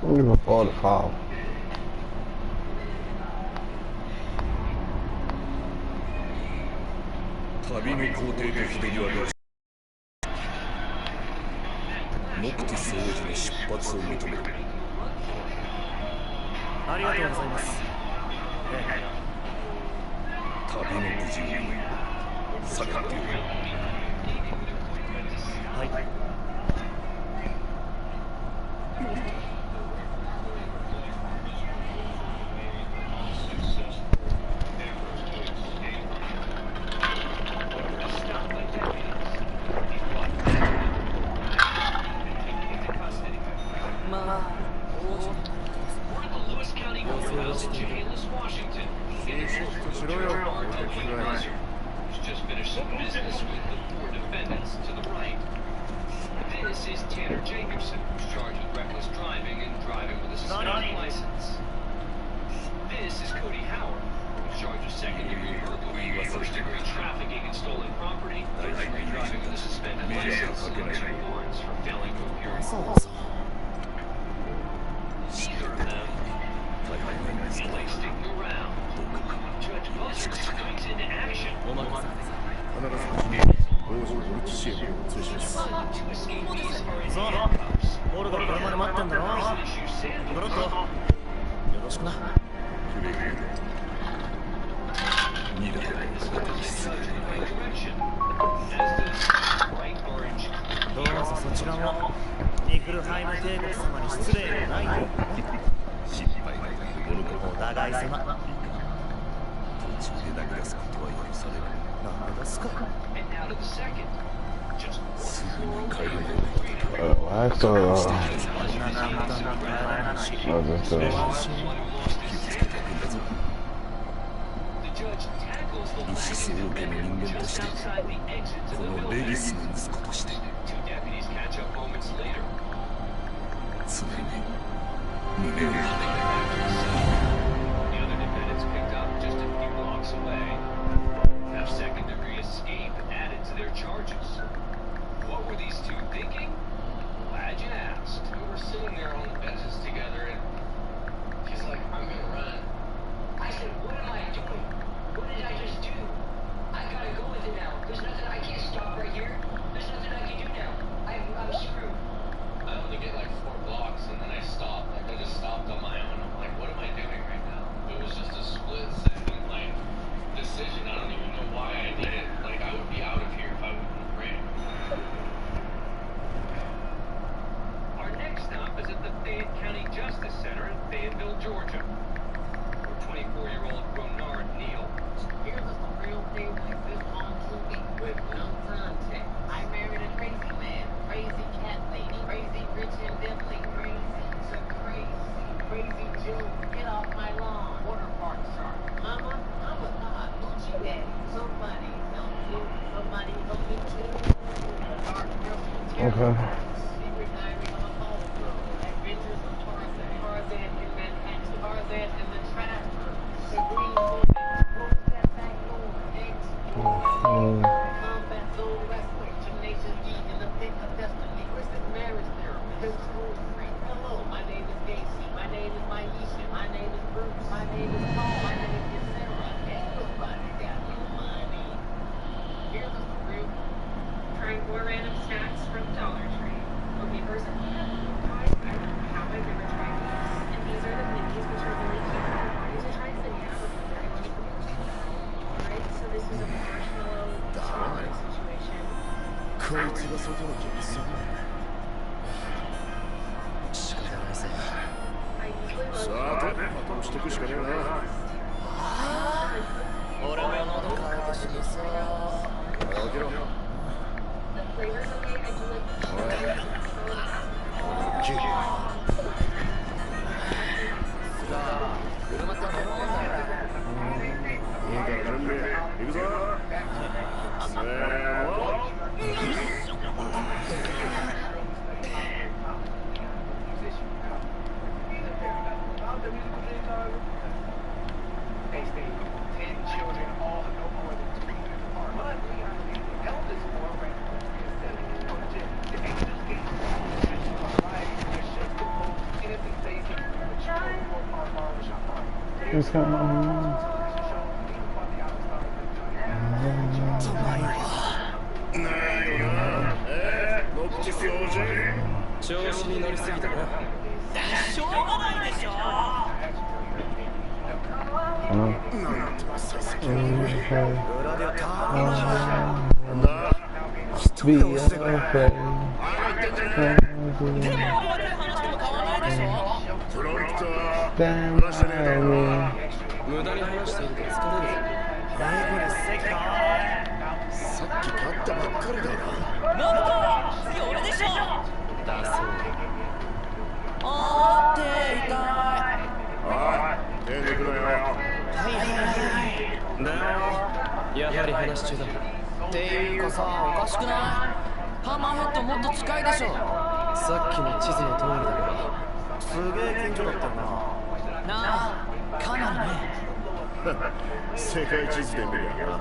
I'm gonna ball the foul. What's going on? 調子に乗りすぎたな。しょうがないでしょ。なんとか幸先が悪い。裏でたなんだ。人が押してくれ。でも俺が話しても変わらないでしょ。プロンプター話してねえだろ。無駄に話していると疲れるぞ。さっき買ったばっかりだよ。なんと次俺でしょ。だそう。あー手痛い。ああ手抜くなよ。はいはいはいだよ。やはり話中だ。っていうかさ、おかしくない？ハンマーヘッドもっと近いでしょ。さっきの地図の通りだけどすげえ近所だったよな。なあ、かなりね。世界地図で見るやな。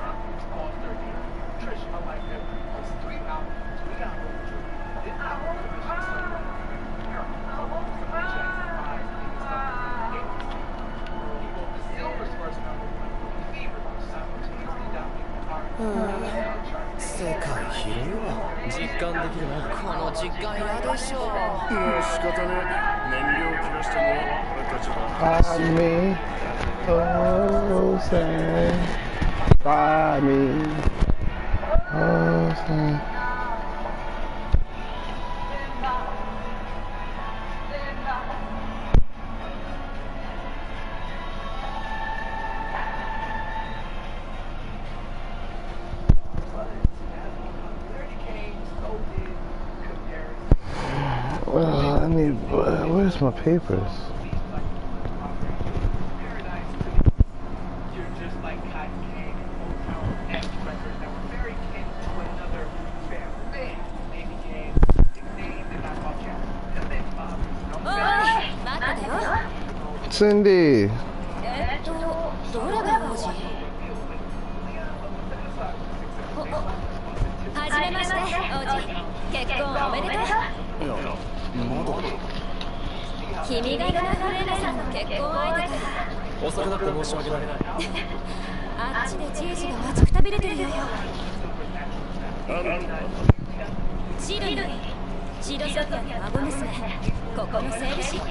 世界広いわ。実感できるな。この実感嫌でしょ。もう仕方ねえ。燃料を切らしても俺たちは。Buy me, oh say, buy me, oh say. Well, I need. Where's my papers? Cindy. どれが王子？はじめまして、王子。結婚おめでとう。いや、まだ。君がルナフレーネさんの結婚相手か。遅くなって申し訳ない。あっちでじいじが待ちくたびれてるよ。シルにシドソフィアの孫娘、ここの整備士。さ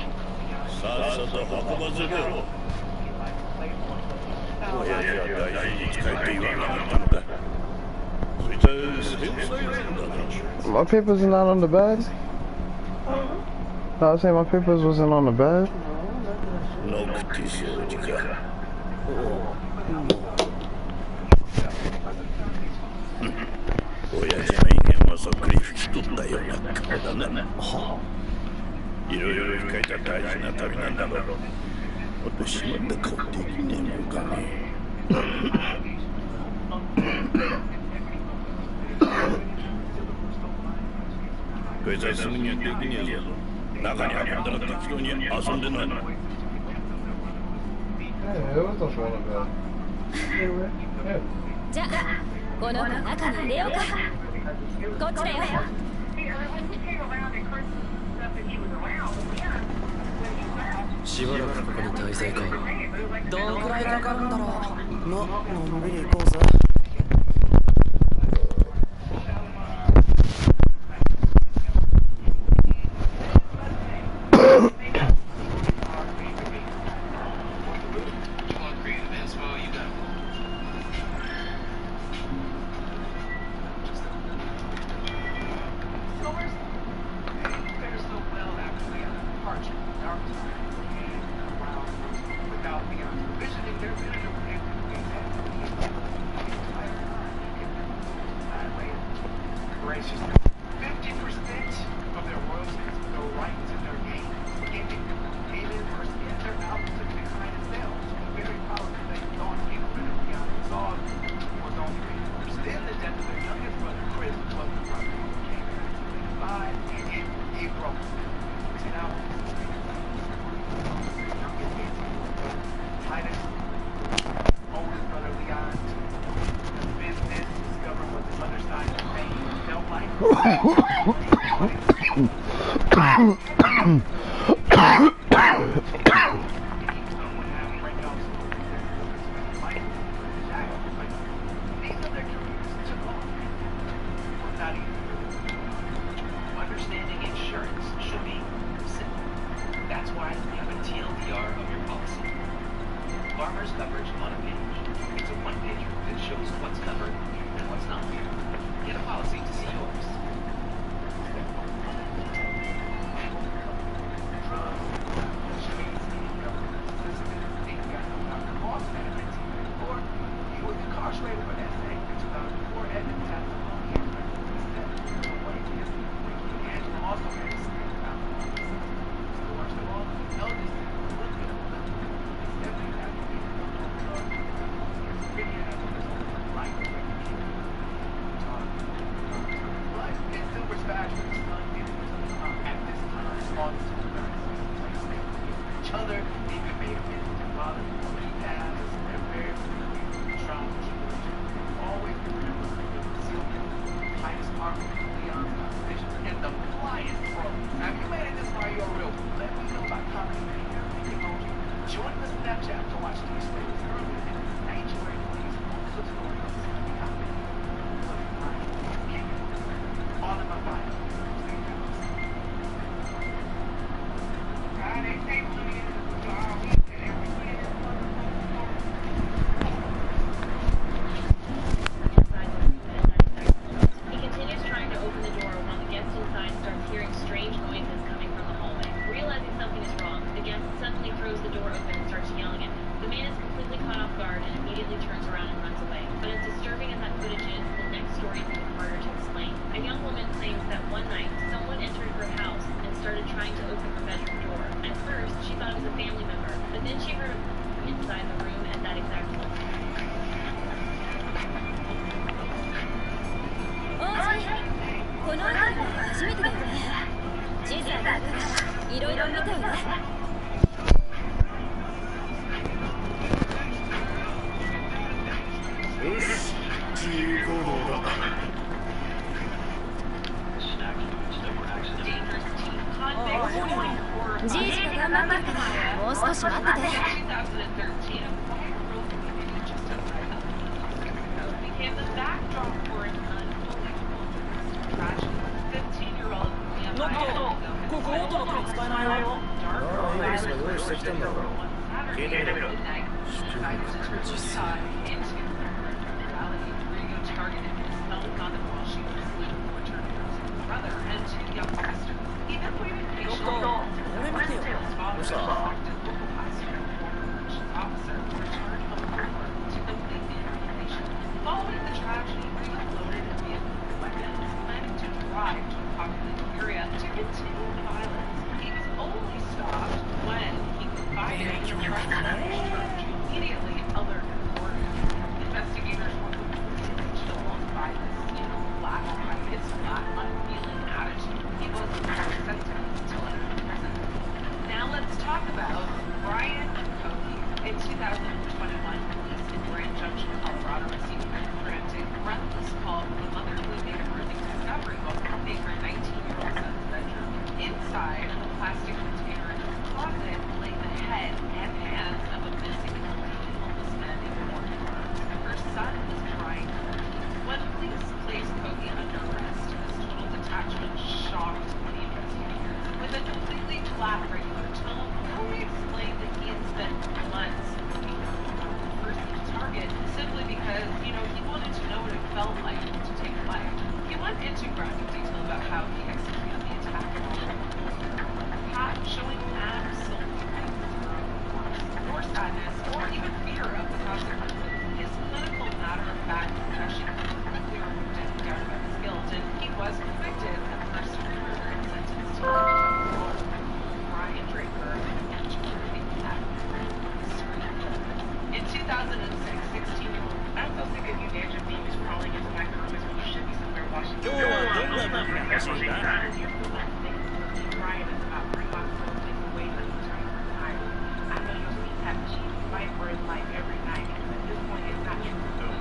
っさと運ばせろよ。親父は大事に使えと言わなかったのか。そいつは繊細なんだな。My papers are not on the bed? No, I was saying my papers wasn't on the bed. ノクティス王子か。親父の威厳はそっくり吹き取ったような顔だな。いろいろ深いた大事な旅なんだろう。私まだ顔できねえもんかね。こいつはすぐにはできねえぞ。中に運んだら適当に遊んでないの。じゃあ、この子中に入れようか。こっちだよ。しばらくここに滞在か。どんくらいかかるんだろう。のんびり行こうぜ。50% of their royalties go right to their Understanding insurance should be simple. That's why you have a TLDR of your policy. Farmer's coverage on a page. It's a one-pager that shows what's covered and what's not. Get a policy to see yours.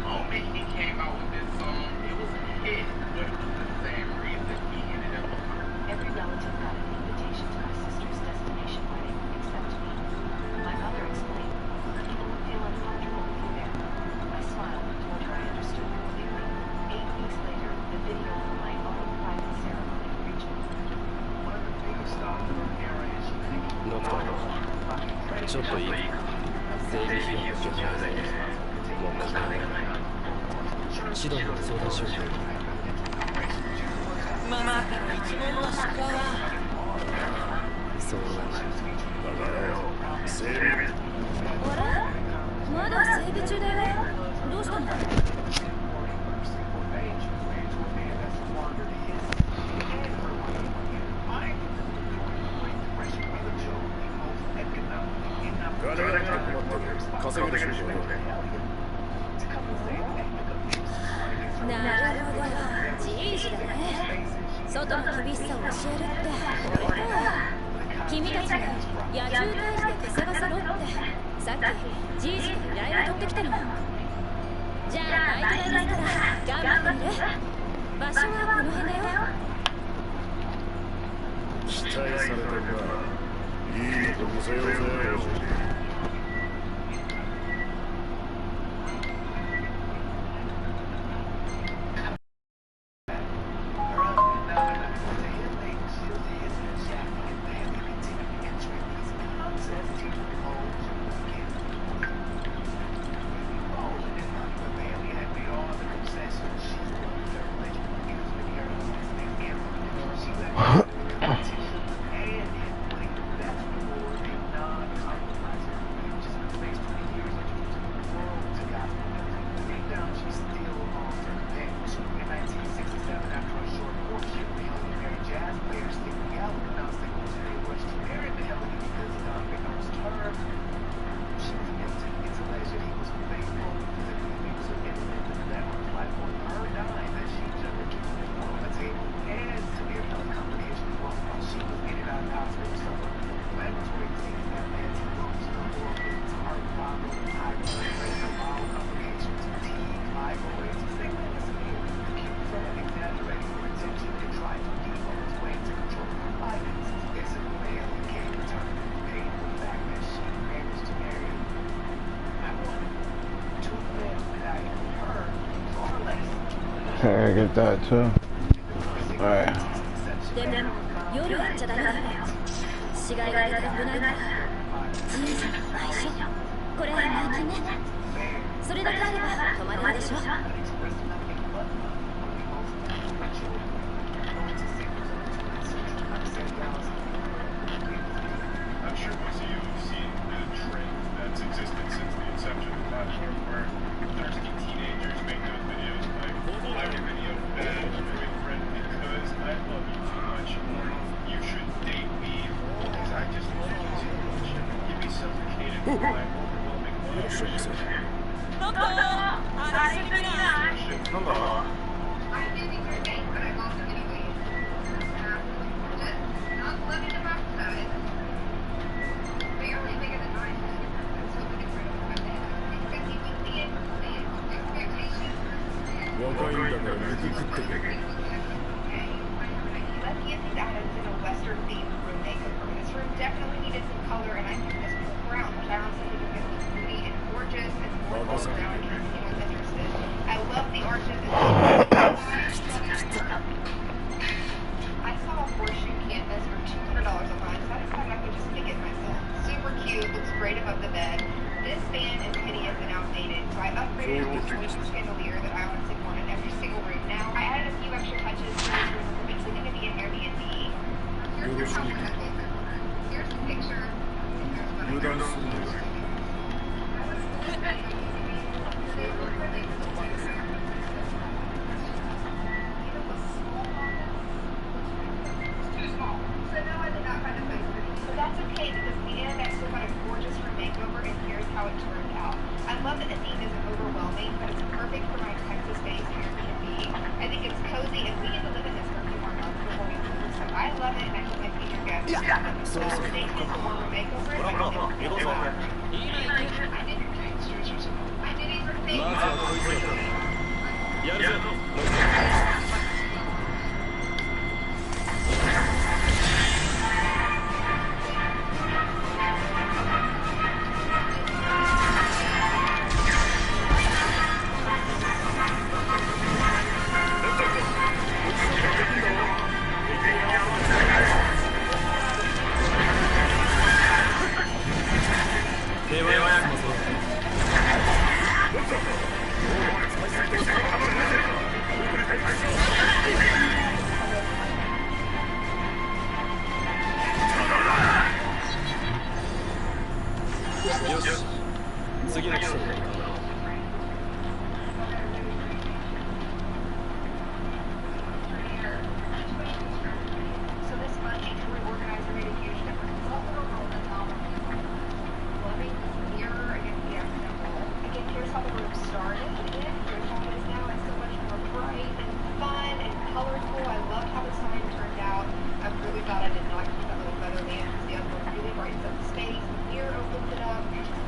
moment he came out with this song, it was a hit, but for the same reason he ended up with her. Every relative got an invitation to my sister's destination wedding, except me. My mother explained, people would feel uncomfortable with you there. I smiled and told her I understood completely. 8 weeks later, the video for my own private ceremony reached me. One of the biggest stars of her era, and she thinking ドクターちょっといいか整備費用の助成でもう考えられない指導に相談しようまさかの一問の出荷はそうだからよ整備あれまだ整備中だよどうしたの稼げる仕事なるほどじいじだね外の厳しさを教えるってこれか君たちが野獣退治で稼がせろってさっきじいじが依頼を取ってきたのじゃあバイト代ですから頑張ってみる場所はこの辺だよ期待されてるないいとこせようぜI get that too. Alright. でも夜やっちゃダメだよ死骸が出て危ないからじいじの内緒これ年金ねそれだけあれば泊まれるでしょI'm sure most of you have seen the trend that's existed since the inception of the platform where thirsty teenagers make those videos like, I have a video bad boyfriend because I love you too much, or you should date me because I just love you too much. You'd be suffocated by my overwhelming love. Definitely needed some color, and I think this brown, which I don't think is going to look pretty and gorgeous and more color around if anyone's interested. I love the arches. I saw a horseshoe canvas for $200 online, so I decided I could just make it myself. Super cute, looks great above the bed. This fan is hideous and outdated, so I upgraded it to a chandelier that I honestly want in every single room. Now, I added a few extra touches to this room. It's eventually going to be an Airbnb. Here's how it's going to look. Here's the picture. And here's what I'm going to do. That's okay because the internet still got a gorgeous room makeover, and here's how it turned out. I love that the theme isn't overwhelming, but it's perfect for my Texas-based Airbnb. I think it's cozy, and we get to live in this for そろそろ行くか。ほらほら、行こうぜ。今行く。まずはこいつらだ。やるぞ。よし、次の季節に行こう。So this month, each organizer made a huge difference. It's all over the top. Loving mirror against the accidental wall. Again, here's how the room started. Again, here's how it is now. It's so much more bright and fun and colorful. I love how the sign turned out. I'm really glad I did not keep that little feather lamp because the other one really brightens up the space. The mirror opens it up.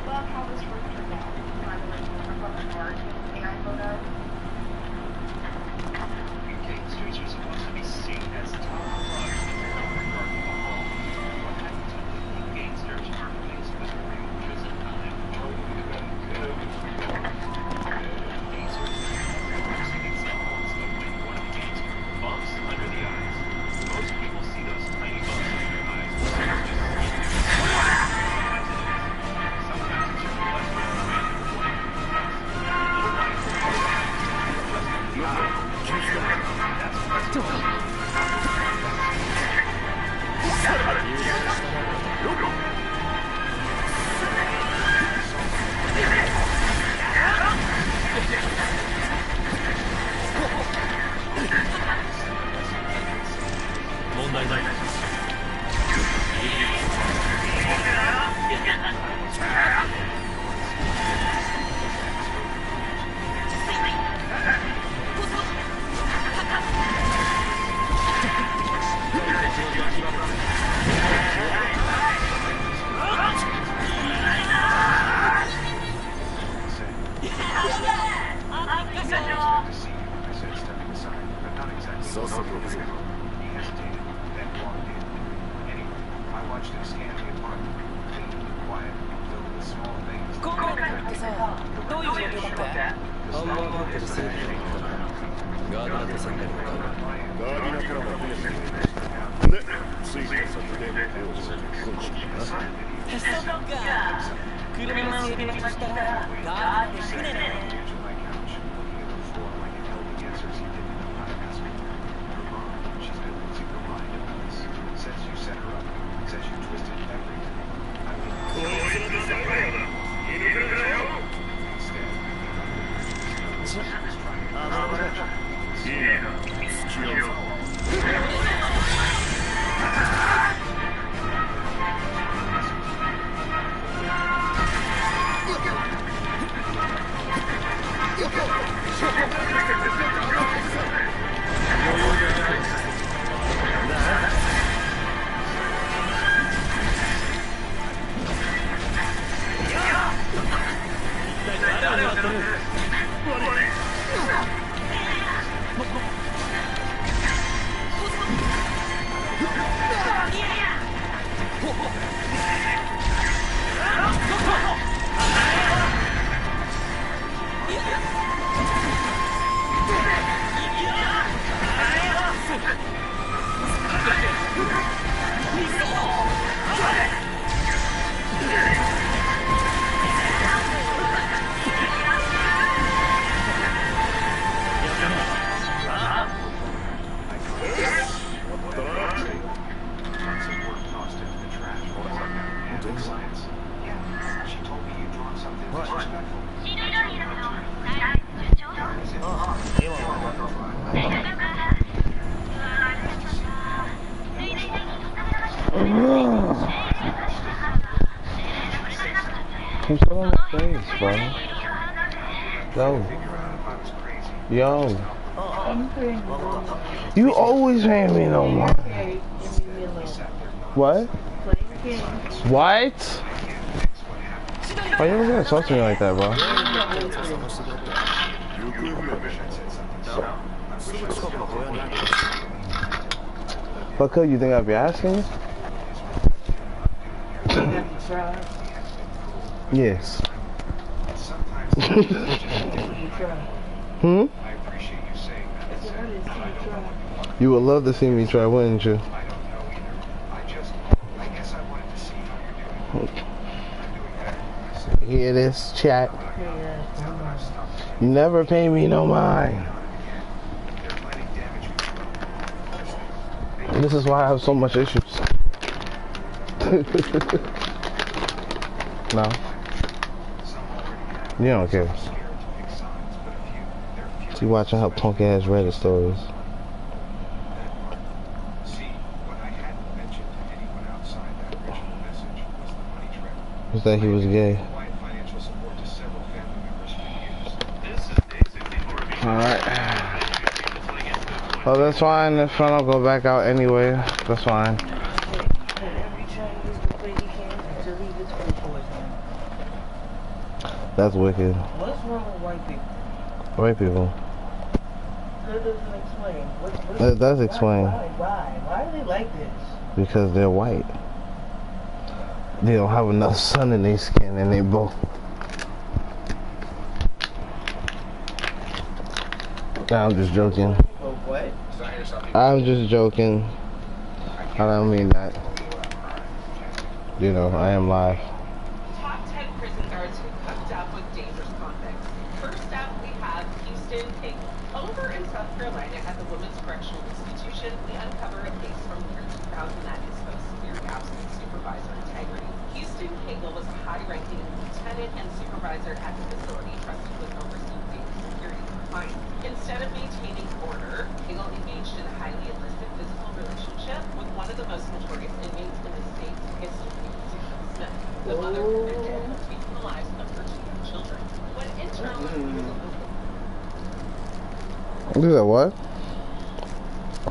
Love how this room turned out. I really love the art AI photo. Gangsters are supposed to be seen as tough luck regarding the hall. What happens when we think gangsters are faced with a real prison time? Gangsters are interesting examples of when one gangster bumps under the eyes. Most people see those tiny bumps under their eyes as just sometimes it's just less than a random one. Little lights are問題ない。そうそう。今回のってさ、どういう状況だって？ハンバーガーってる生徒が言ったからガーディナーと戦略を買う。ガーディナーからも増えてる。で、ついた先で用意する今週な。そっか。車の整備待ちしたらガーディナーで船ね。Punch it on the face, bro. Yo. You always hand me no money. What? What? Why you ever gonna talk to me like that, bro? What could you think I'd be asking? Yes. Hmm? You would love to see me try, wouldn't you? Hear this, chat? You never pay me no mind. This is why I have so much issues. No. You don't care. She watching her punk ass Reddit stories. Was that he was gay? Alright. Oh, that's fine. If I don't go back out anyway, that's fine. That's wicked. What's wrong with white people? White people. That doesn't explain. That does explain. Why are they like this? Because they're white. They don't have enough sun in their skin and they both. I'm just joking. Oh, what? I'm just joking. I don't mean that. You know, I am live. Top 10 prison guards who hooked up with dangerous convicts. First up, we have Houston King. Over in South Carolina at the Women's Correctional Institution, we uncover a case from the year 2000 that exposed severe gaps in supervisor integrity. Houston Cagle was a high-ranking lieutenant and supervisor at the facility trusted with overseeing daily security compliance. Instead of maintaining order, Cagle engaged in a highly illicit physical relationship with one of the most notorious inmates in the state's history, Susan Smith. The mother convicted of taking the lives of her two children. When internal Do that what?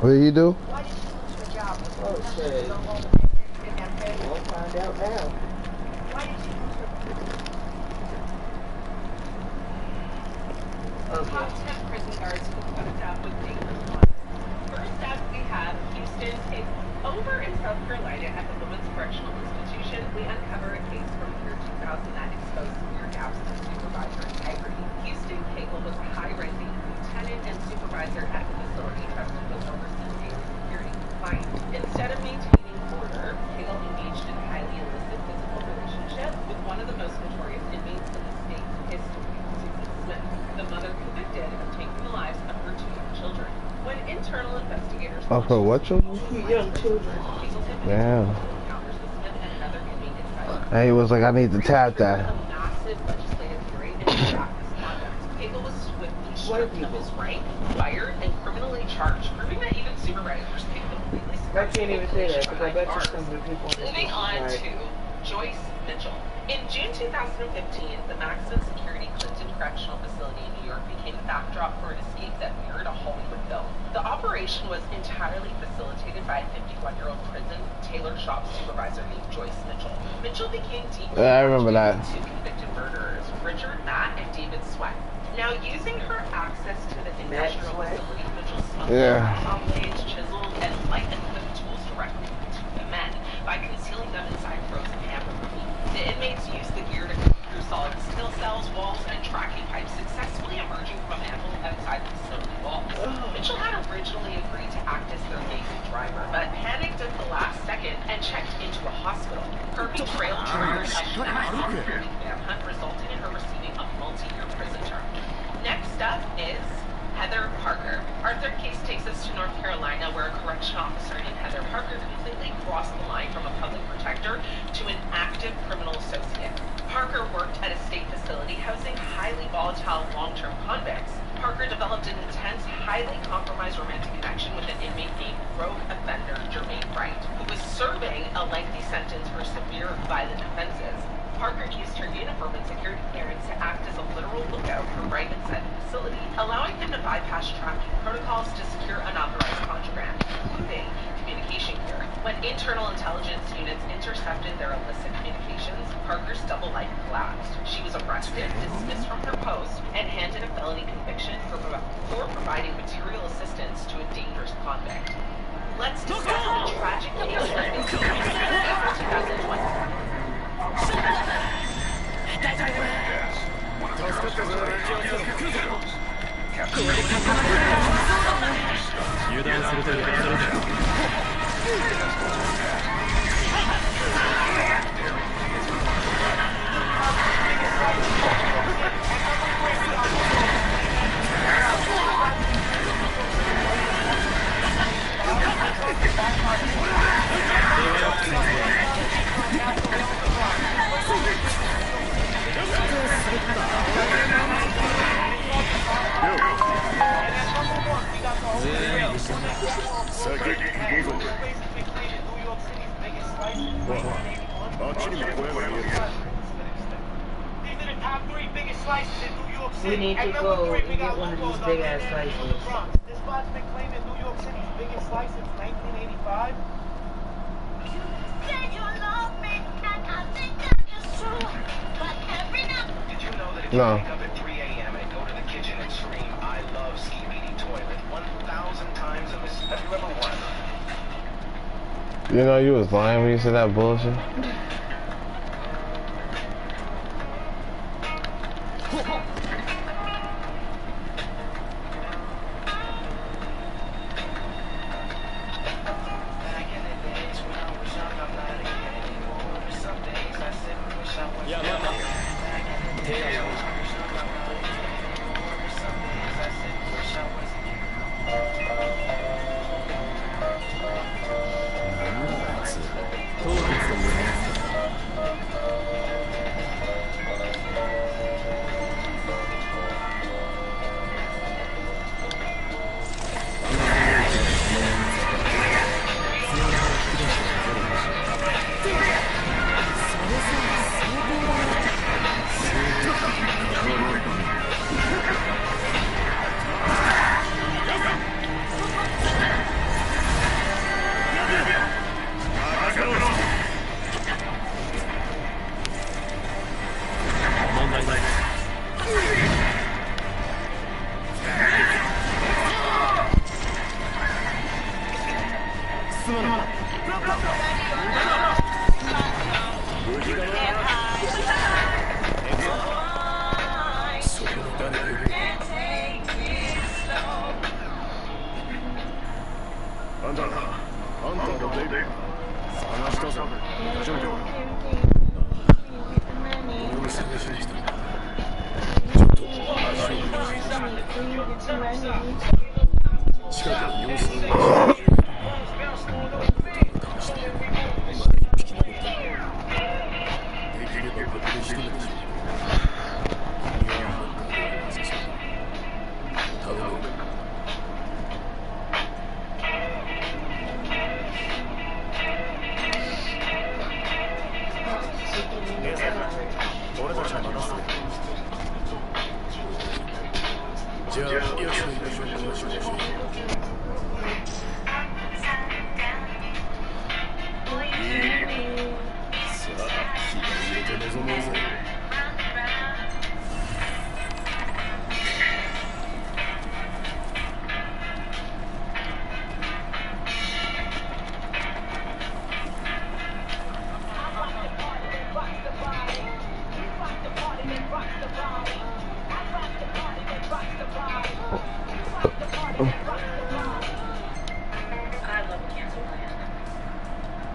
What did you do? Why did you lose your job? Oh, shit. We'll find out now. Why did you lose your Top 10 prison guards who hooked up with dangerous convicts. First up, we have Houston King. Over in South Carolina at the Women's Correctional Institution, we uncover a case from the year 2000 that exposed severe gaps in supervisor integrity. Houston Cagle was a high-ranking lieutenant and supervisor at the facility trusted with overseeing daily security compliance. Instead of maintaining order, Cagle engaged in a highly illicit physical relationship with one of the most notorious inmates in the state's history, Susan Smith. The mother convicted of taking the lives of her two young children. When internal investigators Of her what children? Young children. Damn. And he was like, I need to tap that. Massive legislative hearing and practice conduct. Cagle was swiftly stripped of his rank, fired, and criminally charged, proving that even supervisors can completely I can't even say that because I bet you some of the people in this Moving on to Joyce Mitchell. In June 2015, the maximum security Clinton Correctional Facility in New York became the backdrop for an escape that mirrored a Hollywood film. The operation was entirely facilitated by a 51-year-old prison tailor shop supervisor named Joyce Mitchell. Mitchell became deeply I remember that. two convicted murderers, Richard Matt and David Sweat. Now, using her access to the industrial facility, Mitchell smuggled saw blades, chisels, and light equipped tools directly to the men by concealing them inside frozen hamburger meat. The inmates used the gear to cut through solid steel cells, walls, and tracking pipes, successfully emerging from a manhole outside the facility walls. Mitchell had originally agreed to act as their main driver, but panicked at the last second and checked into a hospital. Her betrayal triggered a manhunt, resulting in her receiving a multi-year prison term. Next up is Heather Parker. Our third case takes us to North Carolina, where a correction officer named Heather Parker completely crossed the line from a public protector to an active criminal associate. Parker worked at a state facility housing highly volatile long-term convicts. Parker developed an intense, highly compromised romantic connection with an inmate named rogue offender Jermaine Wright, who was serving a lengthy sentence for severe violent offenses. Parker used her uniform and security clearance to act as a literal lookout for Wright inside the facility, allowing him to bypass tracking protocols to secure unauthorized contraband, including communication gear. When Internal intelligence units intercepted their illicit communications. Parker's double life collapsed. She was arrested, dismissed from her post, and handed a felony conviction for providing material assistance to a dangerous convict. Let's discuss the tragic case of 2020. We need to go and get one of these big ass slices. This spot's been claiming New York City's biggest slice since 1985. Did you know that if you wake up at 3 a.m. and go to the kitchen and scream, I love ski-beady toilet 1,000 times in this, have you ever won? You know you was lying when you said that bullshit.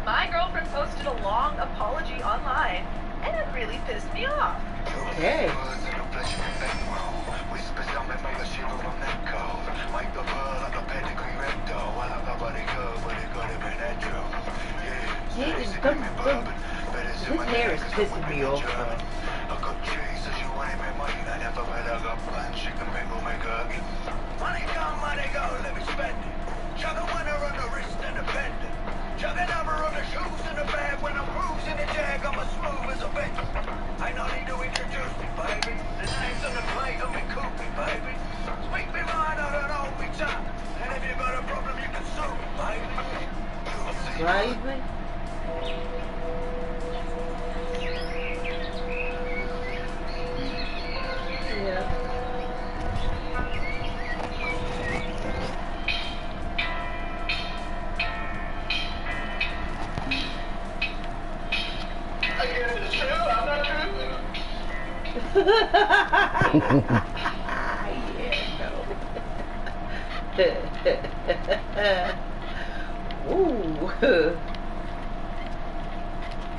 My girlfriend posted a long apology online, and it really pissed me off. Okay. This hair is pissing me off, though. Money come, money go, let me spend it. Chug a winner on the wrist and a bender. Chug a number on the shoes in the bag. When I'm cruising the jag, I'm as smooth as a bitch. I no need to introduce me, baby. The name's on the plate, I'm in Koopy, baby. Speak me mind, I don't know me time. And if you got a problem, you can sue me, baby. Driving? Yeah. Ooh.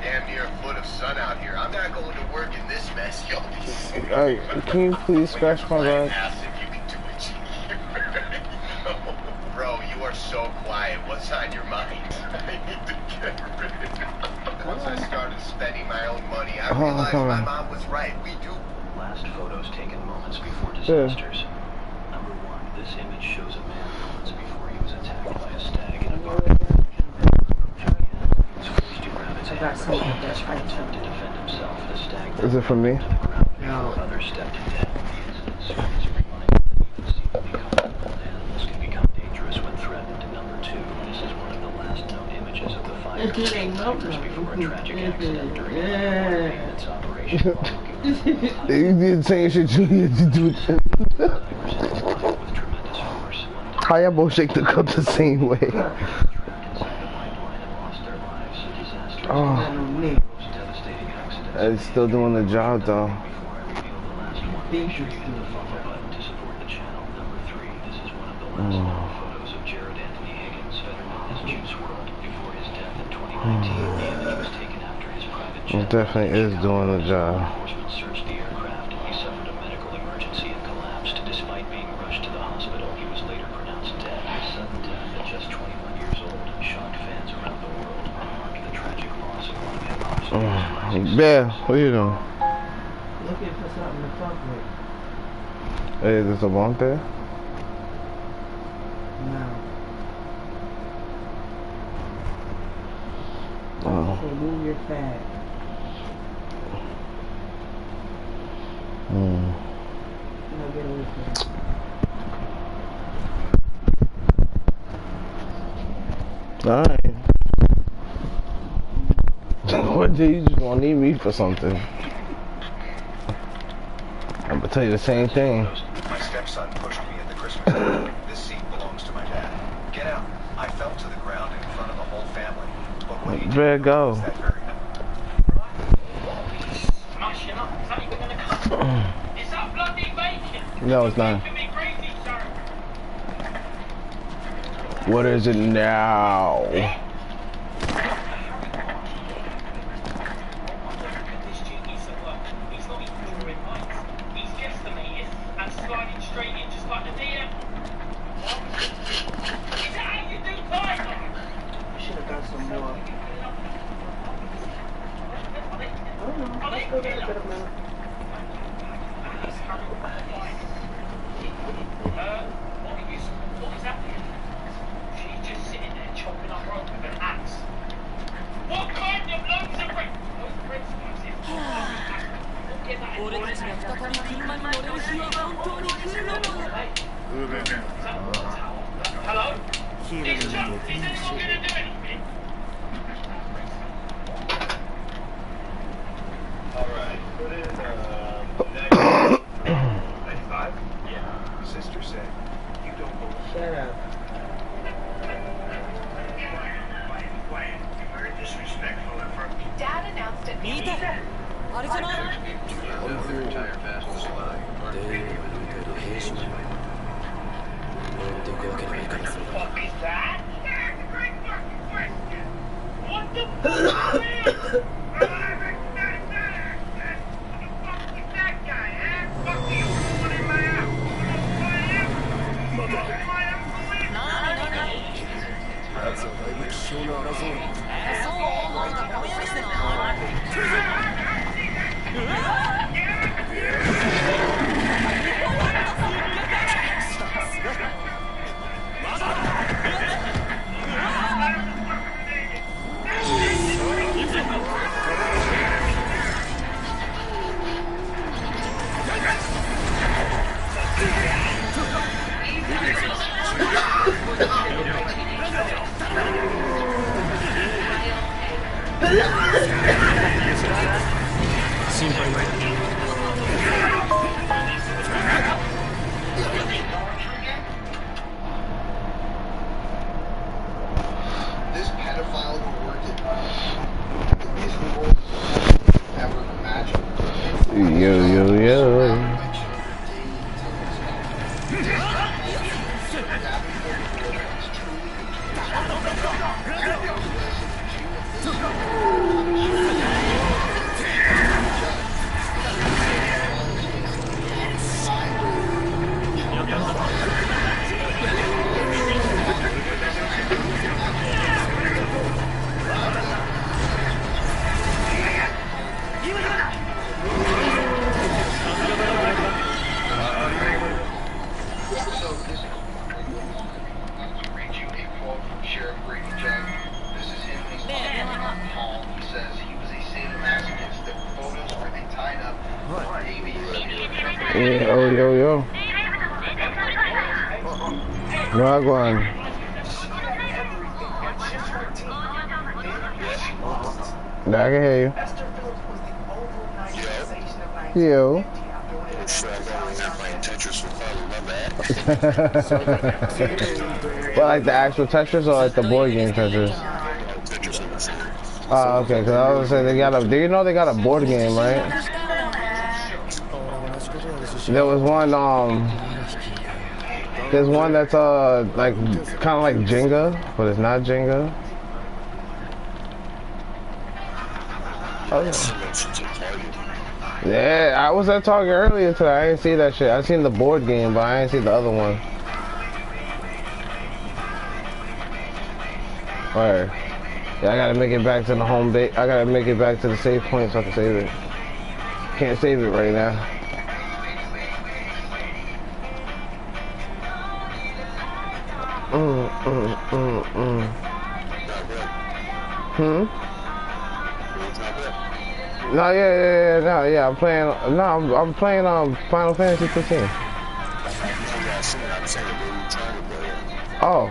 Damn near a foot of sun out here. I'm not going to work in this mess. You'll be sick. Hey, can you please scratch my back? Ask if you can do it. Bro, you are so quiet. What's on your mind? I need to get rid of it. Once I started spending my own money, I realized my mom was right. We do. Last photos taken moments before disasters. Number 1, this image shows a man moments before he was attacked by a stag in a garden. I got something that's right to defend himself. The stag is it from me? No. Others stepped in to help the incident. So it's a reminder that even seemingly comfortable animals can become dangerous when threatened. Number 2, this is one of the last known images of the fire years before a tragic accident during its operation. You did same shit you need to do. How y'all both shake the cup the same way? Oh, it's still doing the job though. It definitely is doing the job. Searched the aircraft. He suffered a medical emergency and collapsed. Despite being rushed to the hospital, he was later pronounced dead. His sudden death at just 21 years old shocked fans around the world and marked the tragic loss of one of hip-hop's Yeah, what are you doing? Looking for something to fuck with. Hey, is this a bump there? No. Oh. So move your fat. No, get away from it. Alright. One day you just gonna need me for something. I'm gonna tell you the same thing. My stepson pushed me at the Christmas party. This seat belongs to my dad. Get out. I fell to the ground in front of the whole family. But what he There it go. that very No, it's not. What is it now? Should have got some more. I don't know. I still got a good amount. What is happening? She's just sitting there chopping up rope with an axe. What kind of loads of bread? Hello? Is anyone going to do anything? Alright, put in 95? Yeah. Sister said, you don't believe. Shut up. Very disrespectful of her. Dad announced it. What is that? That's a great fucking question. What the fuck is that guy, eh? Fuck do you want in my house? You know who I am? My uncle is. This pedophile who worked at ever imagined. Yo, yo, yo. Yeah, oh, yo, yo. Wagwan. I can hear you. Yo. But like the actual Tetris or like the board game Tetris? Oh, okay, because I was saying they got a, do you know they got a board game, right? There was one, there's one that's like kind of like Jenga, but it's not Jenga. Oh, yeah, I was at Target earlier today. I didn't see that shit. I seen the board game, but I didn't see the other one. Alright. Yeah, I gotta make it back to the home base. I gotta make it back to the save point so I can save it. Can't save it right now. No, yeah. I'm playing. No, I'm playing Final Fantasy 15. Oh,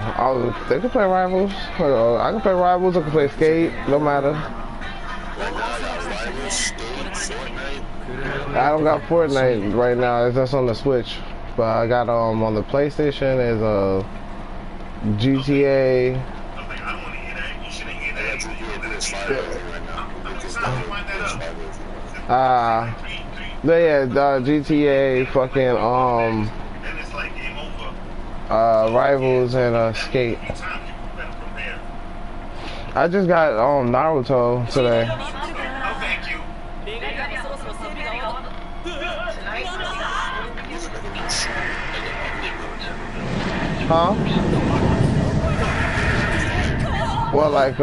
they can play Rivals. I can play Rivals. I can play Skate. No matter. I don't got Fortnite right now. It's just on the Switch. But I got on the PlayStation is GTA. GTA, fucking Rivals and Skate. I just got Naruto today. Huh? Well, like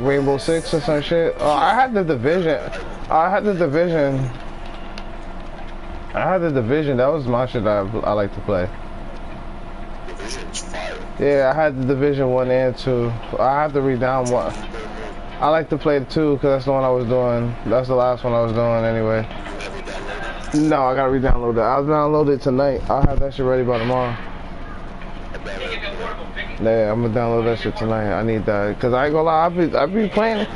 Rainbow Six or some shit. Oh, I had the Division. That was my shit that I like to play. Yeah, I had the Division 1 and 2. I have to re-down one. I like to play the 2 because that's the one I was doing. That's the last one I was doing anyway. No, I gotta re-download it. I'll download it tonight. I'll have that shit ready by tomorrow. Yeah, I'm gonna download that shit tonight. I need that because I ain't gonna lie. I be playing.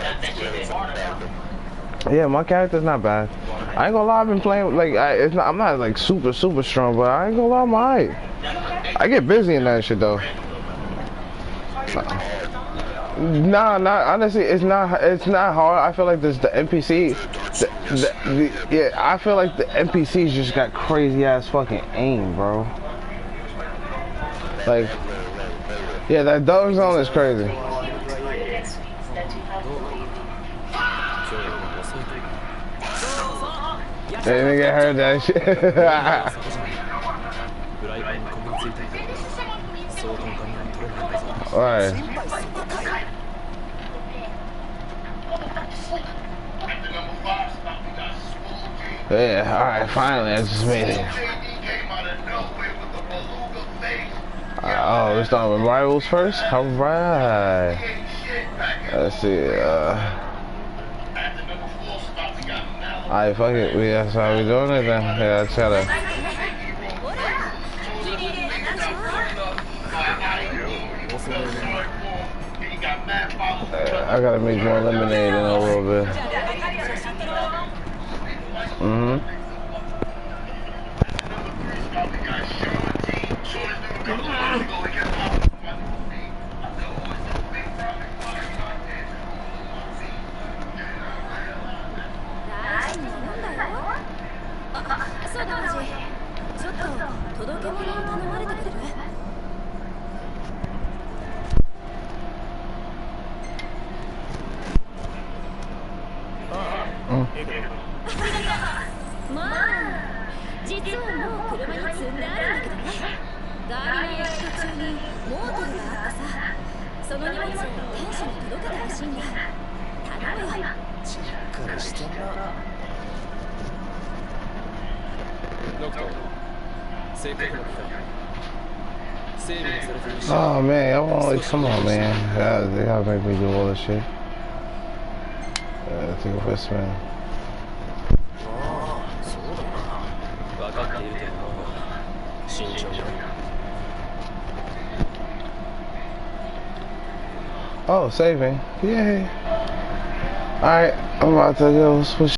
Yeah, my character's not bad. I ain't gonna lie. I've been playing like I'm not like super strong, but I ain't gonna lie. I'm alright. I get busy in that shit though. Nah, honestly, it's not hard. I feel like there's the NPC. Yeah, I feel like the NPCs just got crazy ass fucking aim, bro. Like, yeah, that dog zone is crazy. They nigga heard that shit. Alright. Yeah, alright, finally, I just made it. Oh, we're starting with Rivals first? Alright. Let's see, alright, fuck it, that's how we doing it then. Yeah, let's gotta... I gotta make more lemonade in a little bit. Oh man, I want like, come on man. They gotta make me do all this shit. Take a first spin. Oh, saving. Yay. Alright, I'm about to go switch.